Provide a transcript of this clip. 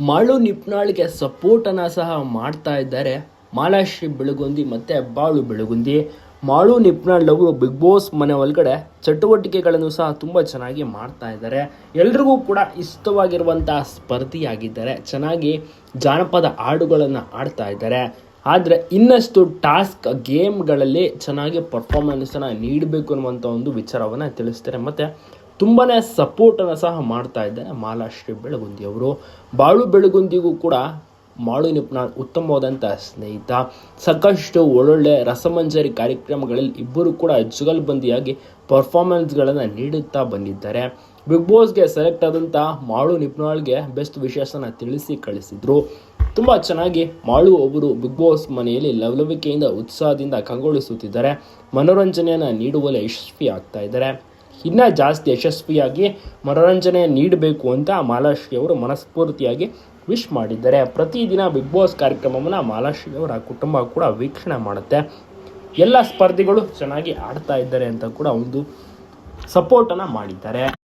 ಮಾಳು ನಿಪ್ನಾಳ್ಗೆ ಸಪೋರ್ಟನ್ನು ಸಹ ಮಾಡ್ತಾ ಇದ್ದಾರೆ ಮಾಲಾಶ್ರೀ ಬೆಳಗುಂದಿ ಮತ್ತು ಬಾಳು ಬೆಳಗುಂದಿ. ಮಾಳು ನಿಪ್ನಾಳ್ ಅವರು ಬಿಗ್ ಬಾಸ್ ಮನೆ ಒಳಗಡೆ ಚಟುವಟಿಕೆಗಳನ್ನು ಸಹ ತುಂಬ ಚೆನ್ನಾಗಿ ಮಾಡ್ತಾ ಇದ್ದಾರೆ. ಎಲ್ರಿಗೂ ಕೂಡ ಇಷ್ಟವಾಗಿರುವಂತಹ ಸ್ಪರ್ಧಿಯಾಗಿದ್ದಾರೆ. ಚೆನ್ನಾಗಿ ಜಾನಪದ ಹಾಡುಗಳನ್ನು ಆಡ್ತಾ ಇದ್ದಾರೆ. ಆದರೆ ಇನ್ನಷ್ಟು ಟಾಸ್ಕ್ ಗೇಮ್ಗಳಲ್ಲಿ ಚೆನ್ನಾಗಿ ಪರ್ಫಾರ್ಮೆನ್ಸನ್ನು ನೀಡಬೇಕು ಅನ್ನುವಂಥ ಒಂದು ವಿಚಾರವನ್ನು ತಿಳಿಸ್ತಾರೆ. ಮತ್ತು ತುಂಬಾ ಸಪೋರ್ಟನ್ನು ಸಹ ಮಾಡ್ತಾ ಇದ್ದಾರೆ ಮಾಲಾಶ್ರೀ ಬೆಳಗುಂದಿ ಅವರು. ಬಾಳು ಬೆಳಗುಂದಿಗೂ ಕೂಡ ಮಾಳು ನಿಪ್ನಾಳ್ ಉತ್ತಮವಾದಂಥ ಸ್ನೇಹಿತ. ಸಾಕಷ್ಟು ಒಳ್ಳೊಳ್ಳೆ ರಸಮಂಜರಿ ಕಾರ್ಯಕ್ರಮಗಳಲ್ಲಿ ಇಬ್ಬರು ಕೂಡ ಜುಗಲ್ಬಂದಿಯಾಗಿ ಪರ್ಫಾರ್ಮೆನ್ಸ್ಗಳನ್ನು ನೀಡುತ್ತಾ ಬಂದಿದ್ದಾರೆ. ಬಿಗ್ ಬಾಸ್ಗೆ ಸೆಲೆಕ್ಟ್ ಆದಂಥ ಮಾಳು ನಿಪ್ನಾಳ್ಗೆ ಬೆಸ್ಟ್ ವಿಶೇಷನ ತಿಳಿಸಿ ಕಳಿಸಿದರು. ತುಂಬ ಚೆನ್ನಾಗಿ ಮಾಳು ಅವರು ಬಿಗ್ ಬಾಸ್ ಮನೆಯಲ್ಲಿ ಲವಲವಿಕೆಯಿಂದ ಉತ್ಸಾಹದಿಂದ ಕಂಗೊಳಿಸುತ್ತಿದ್ದಾರೆ. ಮನೋರಂಜನೆಯನ್ನು ನೀಡುವಲ್ಲಿ ಯಶಸ್ವಿ ಆಗ್ತಾ ಇದ್ದಾರೆ. ಇನ್ನೂ ಜಾಸ್ತಿ ಯಶಸ್ವಿಯಾಗಿ ಮನೋರಂಜನೆ ನೀಡಬೇಕು ಅಂತ ಮಾಲಾಶ್ರೀ ಅವರು ಮನಸ್ಫೂರ್ತಿಯಾಗಿ ವಿಶ್ ಮಾಡಿದ್ದಾರೆ. ಪ್ರತಿದಿನ ಬಿಗ್ ಬಾಸ್ ಕಾರ್ಯಕ್ರಮವನ್ನು ಮಾಲಾಶ್ರೀ ಅವರ ಕುಟುಂಬ ಕೂಡ ವೀಕ್ಷಣೆ ಮಾಡುತ್ತೆ. ಎಲ್ಲ ಸ್ಪರ್ಧಿಗಳು ಚೆನ್ನಾಗಿ ಆಡ್ತಾ ಇದ್ದಾರೆ ಅಂತ ಕೂಡ ಒಂದು ಸಪೋರ್ಟನ್ನು ಮಾಡಿದ್ದಾರೆ.